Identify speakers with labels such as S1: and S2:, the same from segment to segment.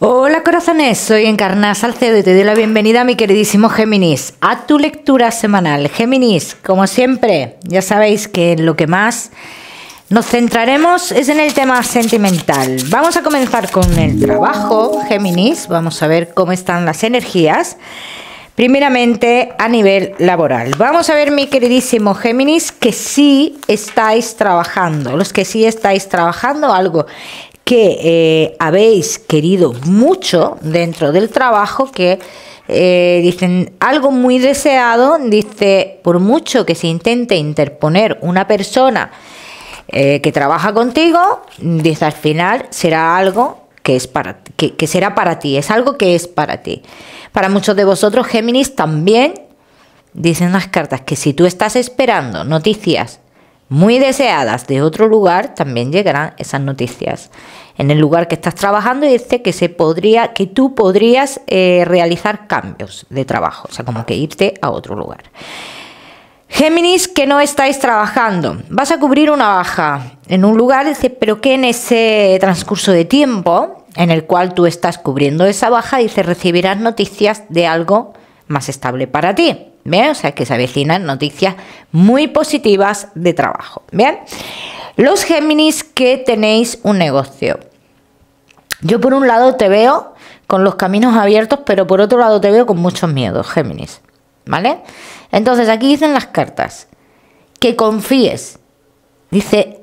S1: Hola corazones, soy Encarna Salcedo y te doy la bienvenida a mi queridísimo Géminis, a tu lectura semanal. Géminis, como siempre, ya sabéis que lo que más nos centraremos es en el tema sentimental. Vamos a comenzar con el trabajo, Géminis, vamos a ver cómo están las energías. Primeramente a nivel laboral. Vamos a ver, mi queridísimo Géminis, que sí estáis trabajando, los que sí estáis trabajando algo que habéis querido mucho dentro del trabajo, que dicen algo muy deseado, dice, por mucho que se intente interponer una persona que trabaja contigo, dice, al final será algo que es que será para ti, es algo que es para ti. Para muchos de vosotros, Géminis, también dicen las cartas que si tú estás esperando noticias muy deseadas de otro lugar, también llegarán esas noticias en el lugar que estás trabajando, y dice que tú podrías realizar cambios de trabajo, o sea, como que irte a otro lugar. Géminis, que no estáis trabajando, vas a cubrir una baja en un lugar, dice, pero que en ese transcurso de tiempo en el cual tú estás cubriendo esa baja, dice, recibirás noticias de algo más estable para ti. ¿Bien? O sea, que se avecinan noticias muy positivas de trabajo. ¿Bien? Los Géminis que tenéis un negocio. Yo por un lado te veo con los caminos abiertos, pero por otro lado te veo con muchos miedos, Géminis. ¿Vale? Entonces aquí dicen las cartas que confíes. Dice,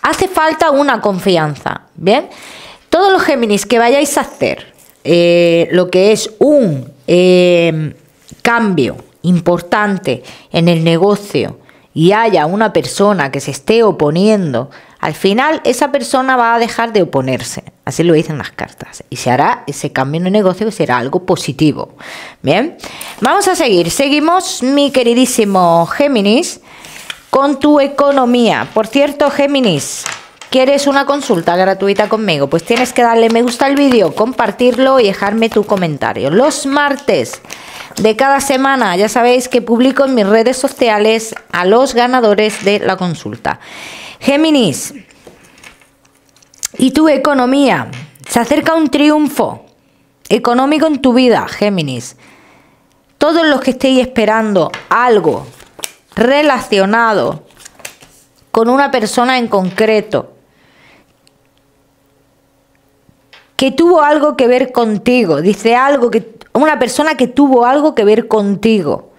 S1: hace falta una confianza. ¿Bien? Todos los Géminis que vayáis a hacer lo que es un cambio importante en el negocio y haya una persona que se esté oponiendo, al final esa persona va a dejar de oponerse, así lo dicen las cartas, y se hará ese cambio en el negocio que será algo positivo. Bien, vamos a seguimos, mi queridísimo Géminis, con tu economía. Por cierto, Géminis, ¿quieres una consulta gratuita conmigo? Pues tienes que darle me gusta al vídeo, compartirlo y dejarme tu comentario. Los martes de cada semana, ya sabéis que publico en mis redes sociales a los ganadores de la consulta. Géminis, ¿y tu economía? Se acerca un triunfo económico en tu vida, Géminis. Todos los que estéis esperando algo relacionado con una persona en concreto, que tuvo algo que ver contigo, dice una persona que tuvo algo que ver contigo,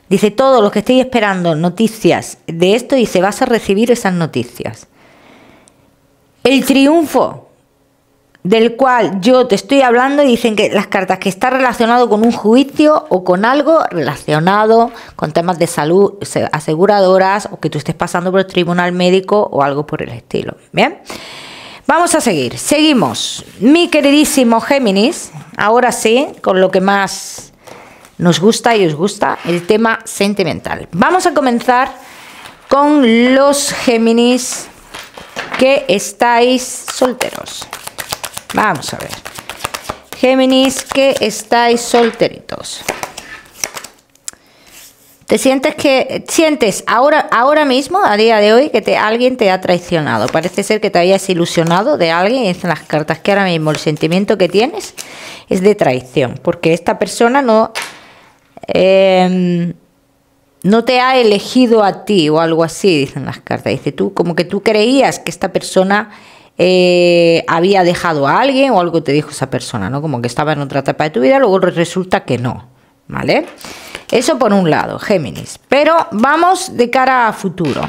S1: dice, todos los que estéis esperando noticias de esto, dice, vas a recibir esas noticias. El triunfo del cual yo te estoy hablando, dicen que las cartas que está relacionado con un juicio o con algo relacionado con temas de salud, aseguradoras, o que tú estés pasando por el tribunal médico o algo por el estilo. Bien, vamos a seguimos, mi queridísimo Géminis, ahora sí, con lo que más nos gusta y os gusta, el tema sentimental. Vamos a comenzar con los Géminis que estáis solteros. Vamos a ver, Géminis que estáis solteritos. Sientes ahora mismo, a día de hoy, que alguien te ha traicionado? Parece ser que te habías ilusionado de alguien, y dicen las cartas que ahora mismo el sentimiento que tienes es de traición, porque esta persona no te ha elegido a ti o algo así, dicen las cartas. Dice, como que tú creías que esta persona había dejado a alguien o algo te dijo esa persona, ¿no? Como que estaba en otra etapa de tu vida, luego resulta que no, ¿vale? Eso por un lado, Géminis. Pero vamos de cara a futuro.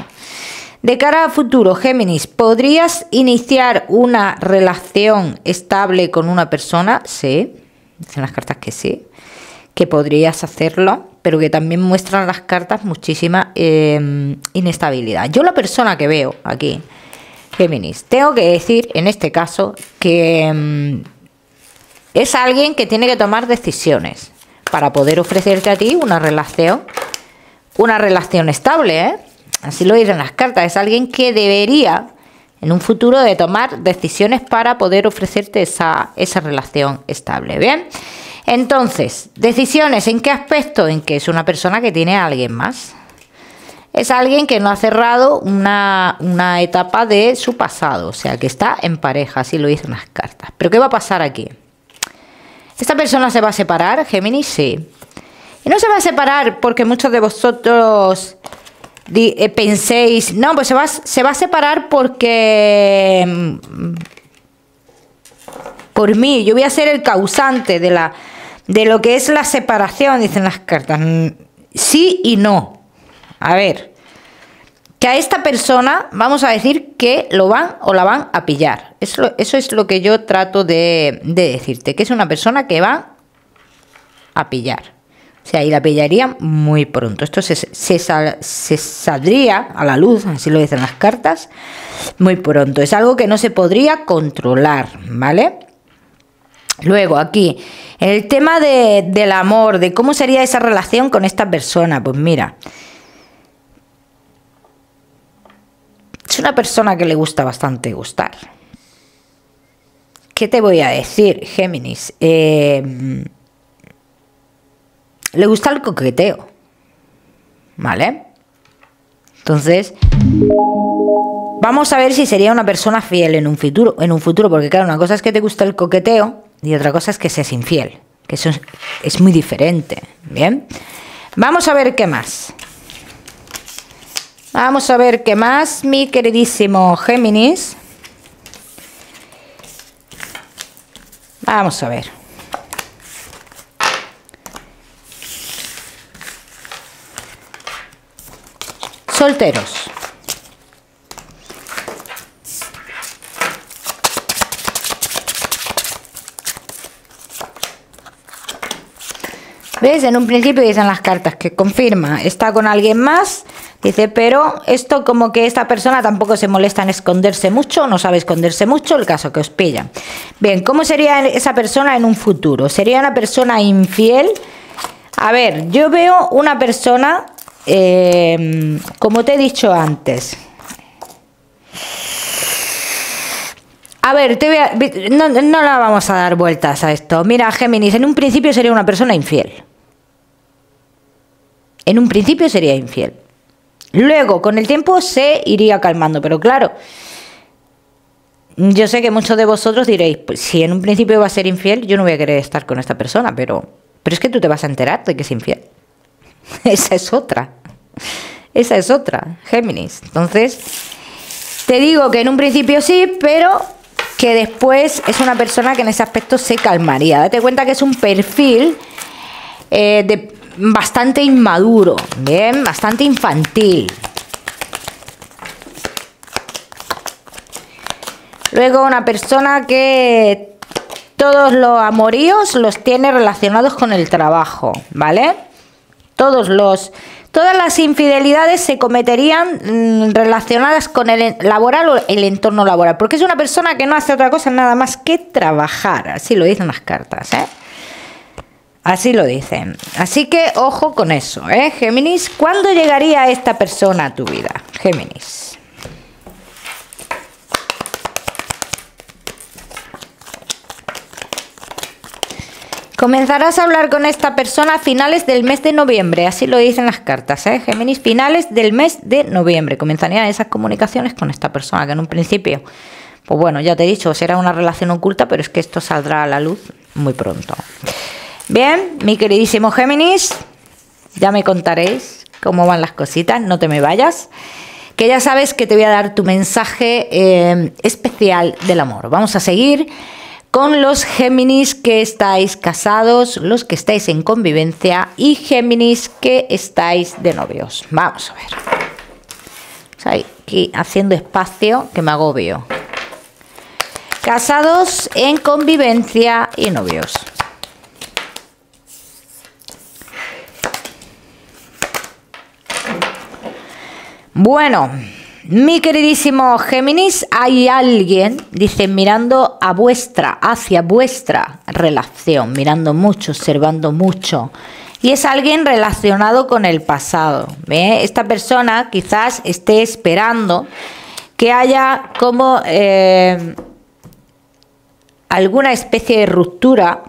S1: De cara a futuro, Géminis, ¿podrías iniciar una relación estable con una persona? Sí, dicen las cartas que sí, que podrías hacerlo, pero que también muestran las cartas muchísima inestabilidad. Yo la persona que veo aquí, Géminis, tengo que decir en este caso que es alguien que tiene que tomar decisiones para poder ofrecerte a ti una relación estable, ¿eh? Así lo dicen las cartas. Es alguien que debería en un futuro de tomar decisiones para poder ofrecerte esa relación estable. Bien, entonces, decisiones, ¿en qué aspecto? En que es una persona que tiene a alguien más. es alguien que no ha cerrado una etapa de su pasado, o sea, que está en pareja, así lo dicen las cartas. Pero ¿qué va a pasar aquí? ¿Esta persona se va a separar, Géminis? Sí. Y no se va a separar porque muchos de vosotros penséis, no, pues se va a separar porque por mí, yo voy a ser el causante de lo que es la separación, dicen las cartas. Sí y no. A ver, que a esta persona vamos a decir que lo van o la van a pillar. Eso es lo que yo trato de decirte, que es una persona que va a pillar. O sea, y la pillaría muy pronto. Esto se saldría a la luz, así lo dicen las cartas, muy pronto. Es algo que no se podría controlar, ¿vale? Luego aquí, el tema del amor, de cómo sería esa relación con esta persona. Pues mira, es una persona que le gusta bastante gustar. ¿Qué te voy a decir, Géminis? Le gusta el coqueteo, ¿vale? Entonces, vamos a ver si sería una persona fiel en un futuro, porque claro, una cosa es que te gusta el coqueteo y otra cosa es que seas infiel, que eso es muy diferente, ¿bien? Vamos a ver qué más. Vamos a ver qué más, mi queridísimo Géminis. Vamos a ver. Solteros. ¿Ves? En un principio dicen las cartas que confirma, está con alguien más, dice, pero esto como que esta persona tampoco se molesta en esconderse mucho, no sabe esconderse mucho, el caso que os pilla. Bien, ¿cómo sería esa persona en un futuro? ¿Sería una persona infiel? A ver, yo veo una persona, como te he dicho antes. A ver, no la vamos a dar vueltas a esto. Mira, Géminis, en un principio sería una persona infiel. En un principio sería infiel. Luego, con el tiempo, se iría calmando. Pero claro, yo sé que muchos de vosotros diréis, pues, si en un principio va a ser infiel, yo no voy a querer estar con esta persona. Pero es que tú te vas a enterar de que es infiel. Esa es otra. Esa es otra, Géminis. Entonces, te digo que en un principio sí, pero que después es una persona que en ese aspecto se calmaría. Date cuenta que es un perfil bastante inmaduro, bien, bastante infantil. Luego una persona que todos los amoríos los tiene relacionados con el trabajo, ¿vale? Todas las infidelidades se cometerían relacionadas con el laboral o el entorno laboral, porque es una persona que no hace otra cosa nada más que trabajar, así lo dicen las cartas, ¿eh? Así lo dicen. Así que ojo con eso, ¿eh, Géminis? ¿Cuándo llegaría esta persona a tu vida, Géminis? Comenzarás a hablar con esta persona a finales del mes de noviembre, así lo dicen las cartas, ¿eh? Géminis, finales del mes de noviembre. Comenzarían esas comunicaciones con esta persona, que en un principio, pues bueno, ya te he dicho, será una relación oculta, pero es que esto saldrá a la luz muy pronto. Bien, mi queridísimo Géminis, ya me contaréis cómo van las cositas, no te me vayas, que ya sabes que te voy a dar tu mensaje especial del amor. Vamos a seguir con los Géminis que estáis casados, los que estáis en convivencia y Géminis que estáis de novios. Vamos a ver. Estoy aquí haciendo espacio que me agobio. Casados, en convivencia y novios. Bueno, mi queridísimo Géminis, hay alguien, dice, mirando hacia vuestra relación, mirando mucho, observando mucho. Y es alguien relacionado con el pasado. ¿Ve? Esta persona quizás esté esperando que haya como alguna especie de ruptura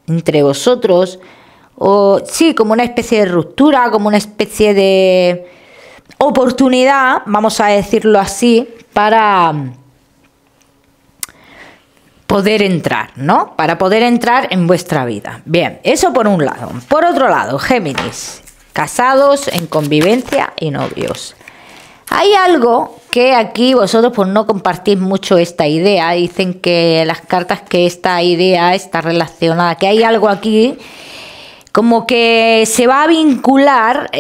S1: entre vosotros. O sí, como una especie de ruptura, como una especie de... oportunidad, vamos a decirlo así, para poder entrar, ¿no? Para poder entrar en vuestra vida. Bien, eso por un lado. Por otro lado, Géminis, casados, en convivencia y novios. Hay algo que aquí vosotros pues no compartís mucho esta idea. Dicen que las cartas que esta idea está relacionada, que hay algo aquí como que se va a vincular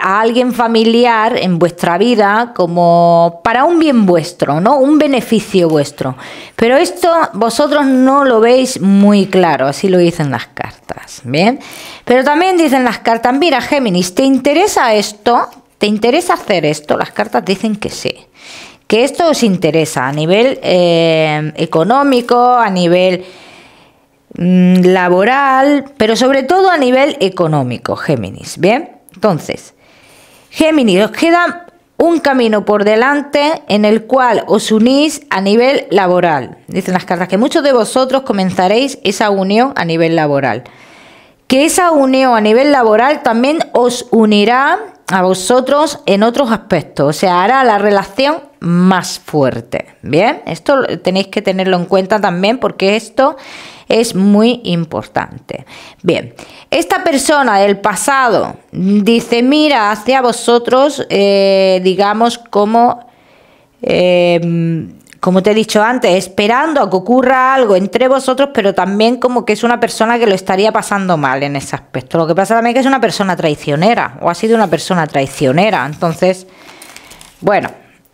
S1: a alguien familiar en vuestra vida como para un bien vuestro, ¿no? Un beneficio vuestro. Pero esto vosotros no lo veis muy claro, así lo dicen las cartas, ¿bien? Pero también dicen las cartas, mira Géminis, ¿te interesa esto? ¿Te interesa hacer esto? Las cartas dicen que sí. Que esto os interesa a nivel económico, a nivel laboral, pero sobre todo a nivel económico, Géminis, ¿bien? Entonces, Géminis, os queda un camino por delante en el cual os unís a nivel laboral. Dicen las cartas que muchos de vosotros comenzaréis esa unión a nivel laboral. Que esa unión a nivel laboral también os unirá a vosotros en otros aspectos, o sea, hará la relación más fuerte, ¿bien? Esto tenéis que tenerlo en cuenta también porque esto es muy importante. Bien, esta persona del pasado dice, mira hacia vosotros, digamos, como te he dicho antes, esperando a que ocurra algo entre vosotros, pero también como que es una persona que lo estaría pasando mal en ese aspecto. Lo que pasa también es que es una persona traicionera, o ha sido una persona traicionera. Entonces, bueno,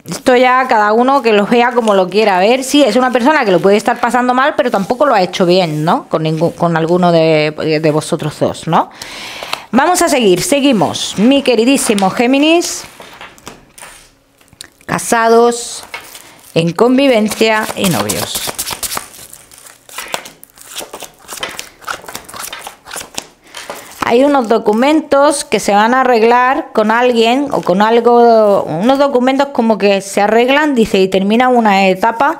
S1: esto ya cada uno que lo vea como lo quiera ver. Sí, es una persona que lo puede estar pasando mal, pero tampoco lo ha hecho bien, ¿no? Con alguno de vosotros dos, ¿no? Vamos a seguir, seguimos. Mi queridísimo Géminis, casados, en convivencia y novios. Hay unos documentos que se van a arreglar con alguien o con algo, unos documentos como que se arreglan, dice, y termina una etapa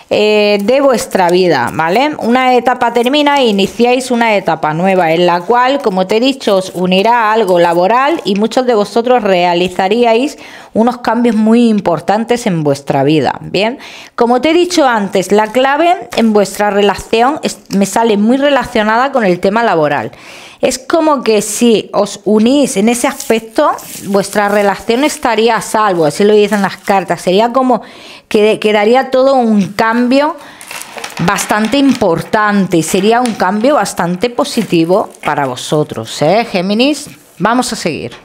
S1: de vuestra vida, ¿vale? Una etapa termina e iniciáis una etapa nueva en la cual, como te he dicho, os unirá a algo laboral y muchos de vosotros realizaríais unos cambios muy importantes en vuestra vida, ¿bien? Como te he dicho antes, la clave en vuestra relación me sale muy relacionada con el tema laboral. Es como que si os unís en ese aspecto, vuestra relación estaría a salvo, así lo dicen las cartas. Sería como que quedaría todo un cambio bastante importante y sería un cambio bastante positivo para vosotros, ¿eh, Géminis? Vamos a seguir.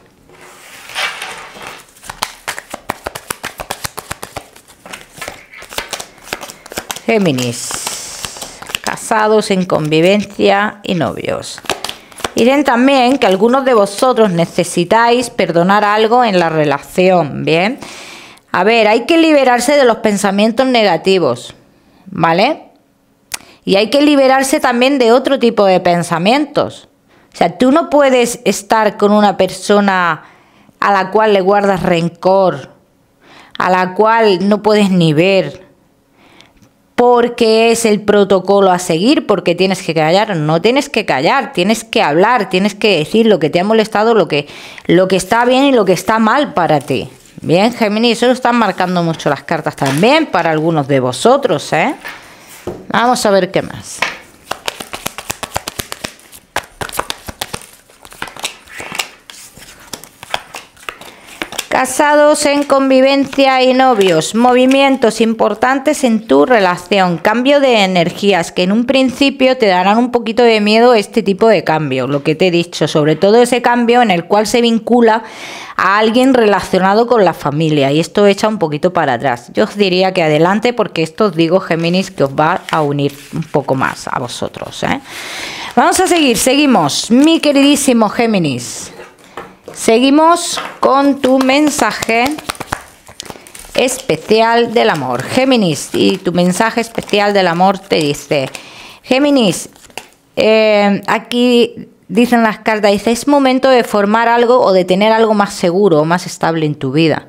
S1: Géminis, casados, en convivencia y novios. Miren también que algunos de vosotros necesitáis perdonar algo en la relación, ¿bien? A ver, hay que liberarse de los pensamientos negativos, ¿vale? Y hay que liberarse también de otro tipo de pensamientos. O sea, tú no puedes estar con una persona a la cual le guardas rencor, a la cual no puedes ni ver, porque es el protocolo a seguir, porque tienes que callar. No tienes que callar, tienes que hablar, tienes que decir lo que te ha molestado, lo que está bien y lo que está mal para ti. Bien, Géminis, eso lo están marcando mucho las cartas también para algunos de vosotros, ¿eh? Vamos a ver qué más. Casados, en convivencia y novios. Movimientos importantes en tu relación. Cambio de energías que en un principio te darán un poquito de miedo este tipo de cambio. Lo que te he dicho, sobre todo ese cambio en el cual se vincula a alguien relacionado con la familia. Y esto echa un poquito para atrás. Yo os diría que adelante porque esto os digo, Géminis, que os va a unir un poco más a vosotros, ¿eh? Vamos a seguir, seguimos. Mi queridísimo Géminis. Seguimos con tu mensaje especial del amor, Géminis, y tu mensaje especial del amor te dice, Géminis, aquí dicen las cartas, dice, es momento de formar algo o de tener algo más seguro o más estable en tu vida.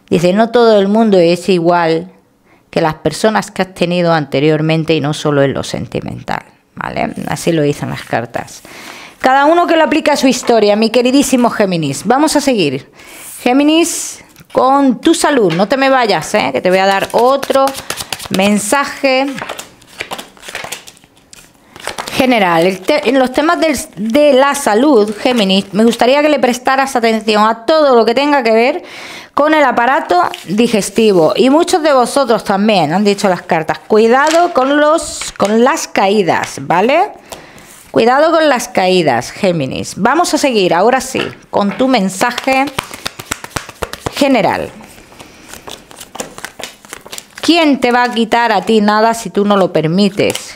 S1: Dice, no todo el mundo es igual que las personas que has tenido anteriormente y no solo en lo sentimental, ¿vale? Así lo dicen las cartas. Cada uno que lo aplica a su historia, mi queridísimo Géminis. Vamos a seguir. Géminis, con tu salud. No te me vayas, que te voy a dar otro mensaje general. En los temas de la salud, Géminis, me gustaría que le prestaras atención a todo lo que tenga que ver con el aparato digestivo. Y muchos de vosotros también han dicho las cartas. Cuidado con las caídas, ¿vale? Cuidado con las caídas, Géminis. Vamos a seguir, ahora sí, con tu mensaje general. ¿Quién te va a quitar a ti nada si tú no lo permites?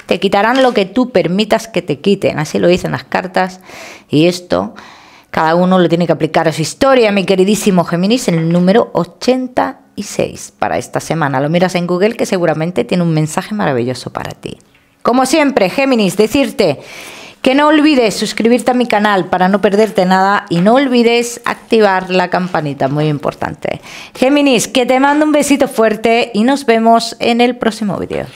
S1: Te quitarán lo que tú permitas que te quiten. Así lo dicen las cartas. Y esto, cada uno lo tiene que aplicar a su historia, mi queridísimo Géminis, en el número 86 para esta semana. Lo miras en Google, que seguramente tiene un mensaje maravilloso para ti. Como siempre, Géminis, decirte que no olvides suscribirte a mi canal para no perderte nada y no olvides activar la campanita, muy importante. Géminis, que te mando un besito fuerte y nos vemos en el próximo vídeo.